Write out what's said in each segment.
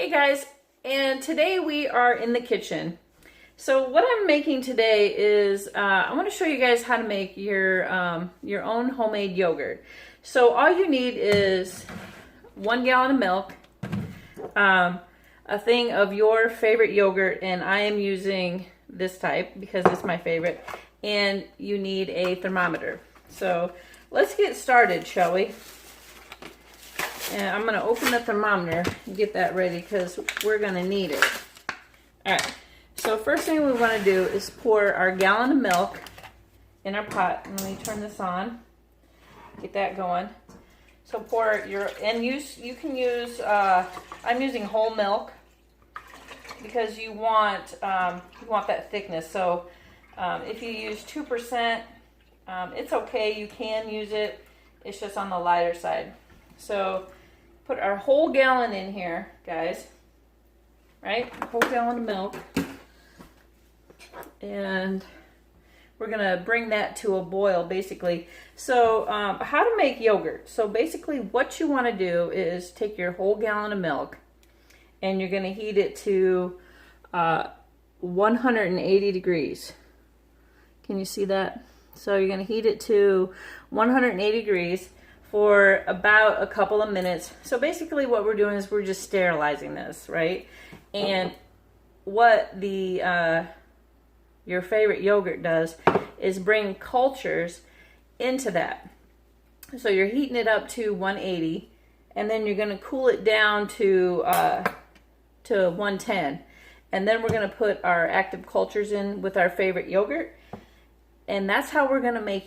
Hey guys, and today we are in the kitchen. So what I'm making today is I want to show you guys how to make your own homemade yogurt. So all you need is 1 gallon of milk, a thing of your favorite yogurt, and I am using this type because it's my favorite, and you need a thermometer. So let's get started, shall we? And I'm going to open the thermometer and get that ready because we're going to need it. Alright, so first thing we want to do is pour our gallon of milk in our pot. And let me turn this on. Get that going. So pour your, and you can use, I'm using whole milk because you want that thickness. So if you use 2%, it's okay. You can use it. It's just on the lighter side. So put our whole gallon in here, guys. Right? A whole gallon of milk. And we're going to bring that to a boil, basically. So how to make yogurt. So basically what you want to do is take your whole gallon of milk and you're going to heat it to 180 degrees. Can you see that? So you're going to heat it to 180 degrees for about a couple of minutes. So basically what we're doing is we're just sterilizing this, right? And what the your favorite yogurt does is bring cultures into that. So you're heating it up to 180, and then you're going to cool it down to 110. And then we're going to put our active cultures in with our favorite yogurt. And that's how we're gonna make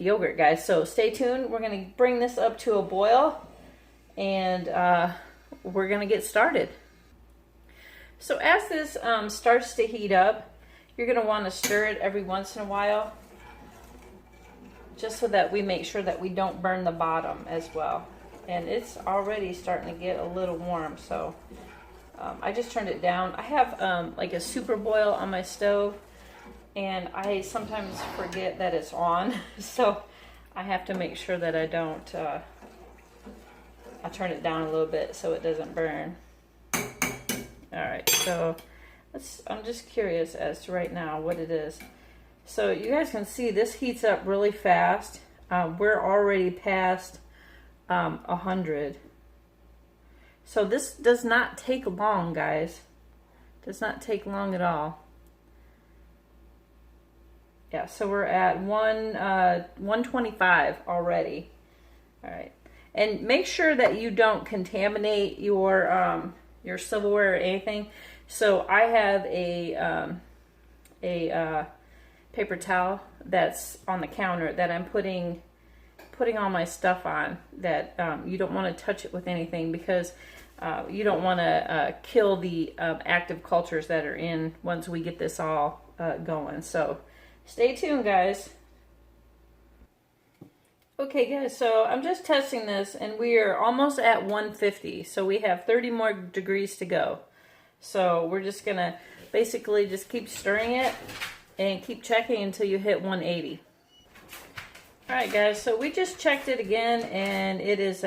yogurt, guys. So stay tuned. We're gonna bring this up to a boil, and we're gonna get started. So as this starts to heat up, you're gonna want to stir it every once in a while, just so that we make sure that we don't burn the bottom as well. And it's already starting to get a little warm, so I just turned it down. I have like a super boil on my stove. And I sometimes forget that it's on, so I have to make sure that I don't, I turn it down a little bit so it doesn't burn. Alright, so I'm just curious as to right now what it is. So you guys can see this heats up really fast. We're already past 100. So this does not take long, guys. Does not take long at all. Yeah, so we're at 125 already. All right, and make sure that you don't contaminate your silverware or anything. So I have a paper towel that's on the counter that I'm putting all my stuff on. That you don't want to touch it with anything because you don't want to kill the active cultures that are in once we get this all going. So stay tuned, guys. Okay, guys, so I'm just testing this, and we are almost at 150. So we have 30 more degrees to go. So we're just going to basically just keep stirring it and keep checking until you hit 180. All right, guys, so we just checked it again, and it's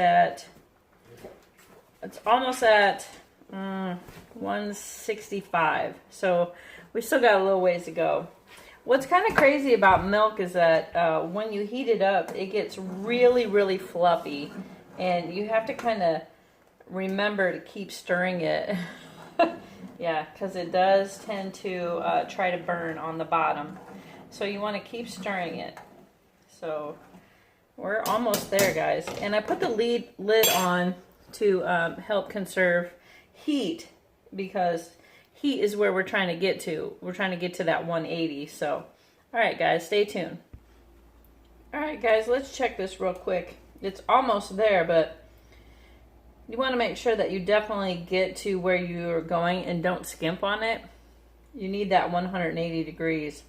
almost at 165. So we still got a little ways to go. What's kind of crazy about milk is that when you heat it up, it gets really, really fluffy. And you have to kind of remember to keep stirring it. Yeah, because it does tend to try to burn on the bottom. So you want to keep stirring it. So we're almost there, guys. And I put the lid on to help conserve heat, because heat is where we're trying to get to. We're trying to get to that 180. So, all right, guys, stay tuned. All right, guys, let's check this real quick. It's almost there, but you want to make sure that you definitely get to where you're going and don't skimp on it. You need that 180 degrees.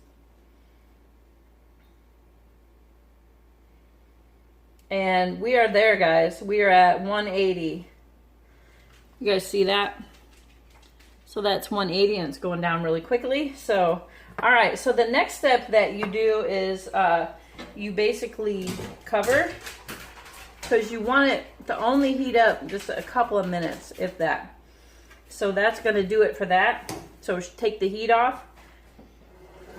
And we are there, guys. We are at 180. You guys see that? So that's 180, and it's going down really quickly. So, all right. So the next step that you do is you basically cover, because you want it to only heat up just a couple of minutes, if that. So that's going to do it for that. So take the heat off.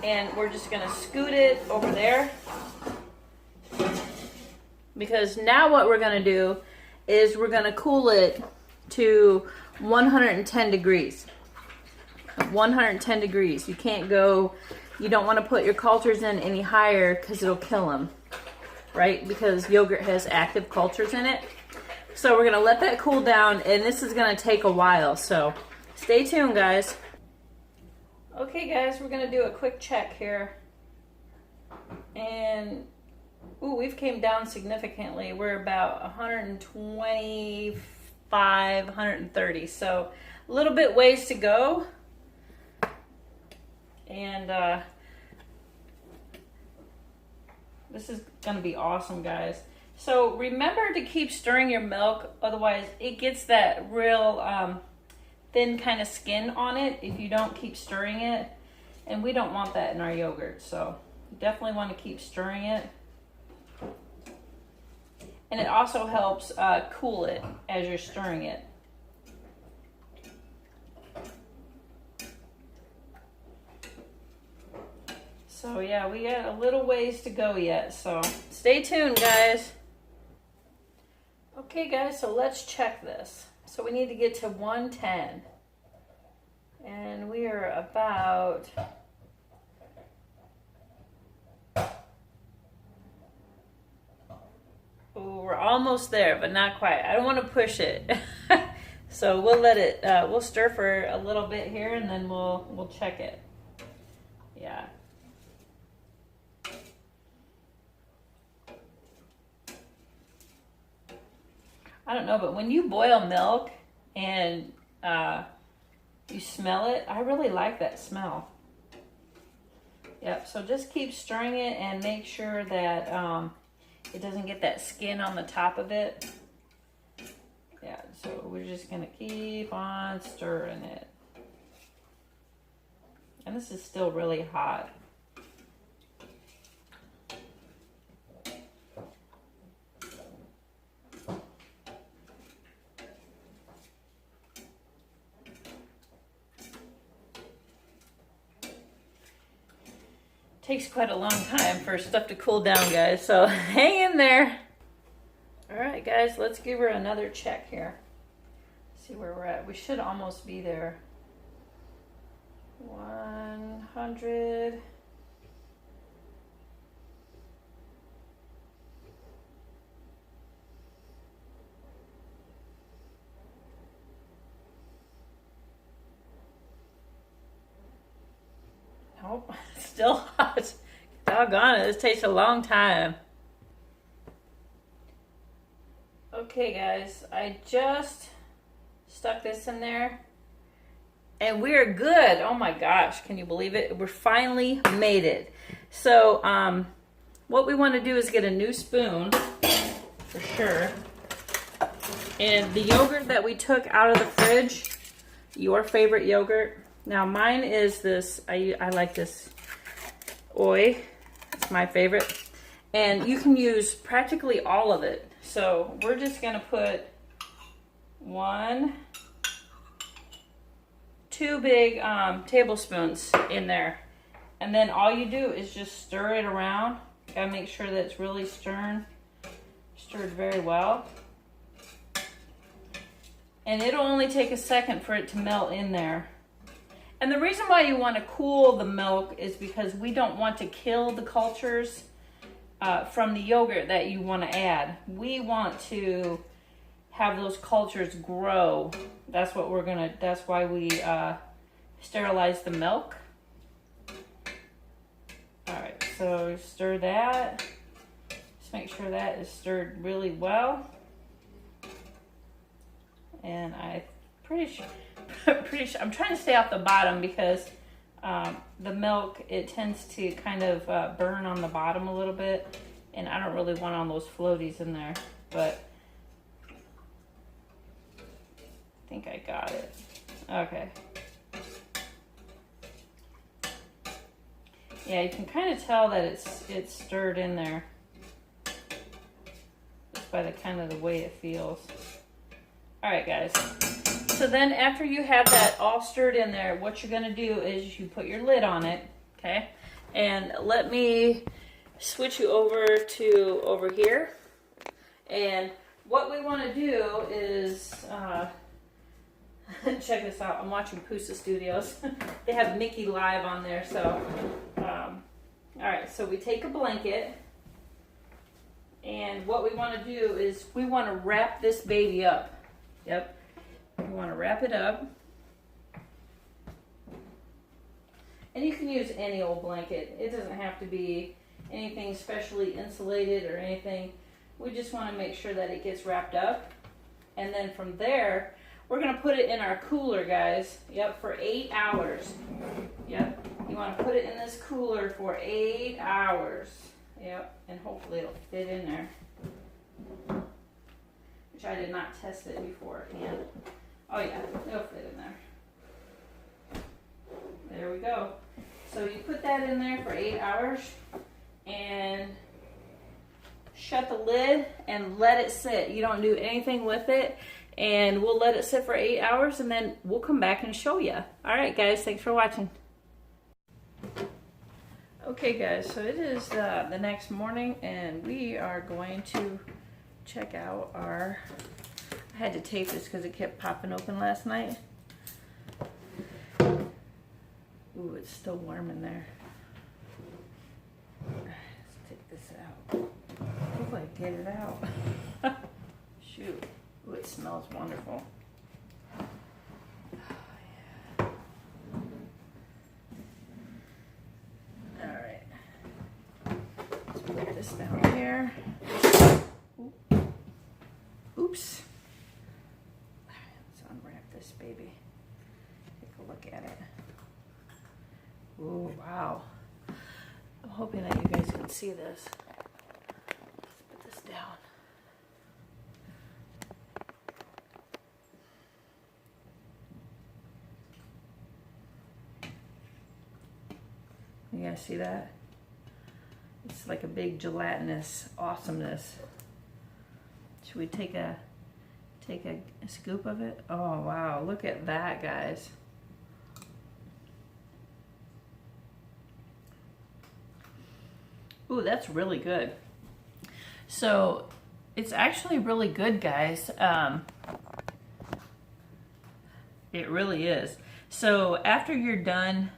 And we're just going to scoot it over there. Because now what we're going to do is we're going to cool it to 110 degrees. 110 degrees. You can't go, you don't want to put your cultures in any higher because it'll kill them. Right? Because yogurt has active cultures in it. So we're going to let that cool down, and this is going to take a while. So stay tuned, guys. Okay, guys, we're going to do a quick check here. And ooh, we've came down significantly. We're about 125, 130. So a little bit ways to go. And this is going to be awesome, guys. So remember to keep stirring your milk. Otherwise, it gets that real thin kind of skin on it if you don't keep stirring it. And we don't want that in our yogurt. So you definitely want to keep stirring it. And it also helps cool it as you're stirring it. So yeah, we got a little ways to go yet. So stay tuned, guys. Okay, guys, so let's check this. So we need to get to 110. And we are about... Ooh, we're almost there, but not quite. I don't want to push it. So we'll let it, we'll stir for a little bit here, and then we'll check it. Yeah. I don't know, but when you boil milk and you smell it, I really like that smell. Yep, so just keep stirring it and make sure that it doesn't get that skin on the top of it. Yeah, so we're just gonna keep on stirring it. And this is still really hot. Takes quite a long time for stuff to cool down, guys, so hang in there. All right, guys, let's give her another check here. See where we're at. We should almost be there. 100. Nope, still hot. Doggone it, this takes a long time. Okay, guys, I just stuck this in there. And we're good. Oh my gosh, can you believe it? We're finally made it. So, what we want to do is get a new spoon, for sure. And the yogurt that we took out of the fridge, your favorite yogurt. Now mine is this, I like this Oi. It's my favorite. And you can use practically all of it. So we're just going to put 2 big tablespoons in there. And then all you do is just stir it around. Gotta make sure that it's really stirred very well. And it'll only take a second for it to melt in there. And the reason why you want to cool the milk is because we don't want to kill the cultures from the yogurt that you want to add. We want to have those cultures grow. That's why we sterilize the milk. All right, so stir that. Just make sure that is stirred really well. And I'm pretty sure, I'm trying to stay off the bottom because the milk, it tends to kind of burn on the bottom a little bit, and I don't really want all those floaties in there, but I think I got it. Okay. Yeah, you can kind of tell that it's stirred in there just by the way it feels. All right, guys. So then after you have that all stirred in there, what you're gonna do is you put your lid on it, okay? And let me switch you over here. And what we wanna do is, check this out, I'm watching Pusa Studios. They have Mickey Live on there, so, all right, so we take a blanket, and what we wanna do is we wanna wrap this baby up. Yep. You want to wrap it up. And you can use any old blanket. It doesn't have to be anything specially insulated or anything. We just want to make sure that it gets wrapped up. And then from there, we're going to put it in our cooler, guys. Yep, for 8 hours. Yep, you want to put it in this cooler for 8 hours. Yep, and hopefully it'll fit in there. Which I did not test it beforehand. Oh yeah, it'll fit in there. There we go. So you put that in there for 8 hours and shut the lid and let it sit. You don't do anything with it, and we'll let it sit for 8 hours and then we'll come back and show you. All right guys, thanks for watching. Okay guys, so it is the next morning and we are going to check out our, I had to tape this because it kept popping open last night. Ooh, it's still warm in there. Let's take this out. Hopefully I get it out. Shoot. Ooh, it smells wonderful. Oh, yeah. Alright. Let's put this down here. Oops. Let's unwrap this baby. Take a look at it. Oh, wow. I'm hoping that you guys can see this. Let's put this down. You guys see that? It's like a big gelatinous awesomeness. Should we take a scoop of it? Oh wow, look at that, guys. Ooh, that's really good. So it's actually really good, guys. It really is. So after you're done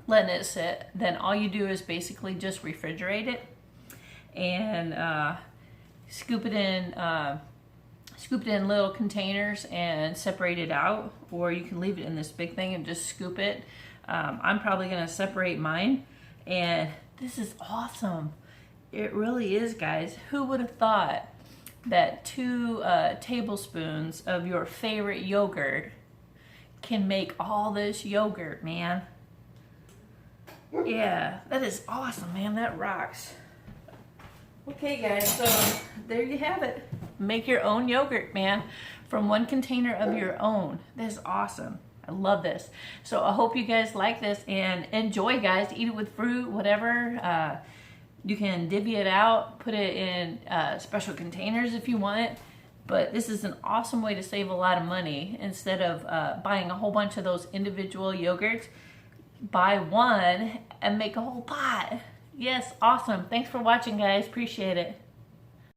letting it sit, then all you do is basically just refrigerate it and scoop it in little containers and separate it out, or you can leave it in this big thing and just scoop it. I'm probably gonna separate mine, and this is awesome. It really is, guys. Who would have thought that 2 tablespoons of your favorite yogurt can make all this yogurt, man? Yeah, that is awesome, man. That rocks. Okay guys, so there you have it. Make your own yogurt, man, from 1 container of your own. This is awesome. I love this. So I hope you guys like this and enjoy, guys. Eat it with fruit, whatever. You can divvy it out, put it in special containers if you want it. But this is an awesome way to save a lot of money. Instead of buying a whole bunch of those individual yogurts, buy one and make a whole pot. Yes, awesome. Thanks for watching, guys. Appreciate it.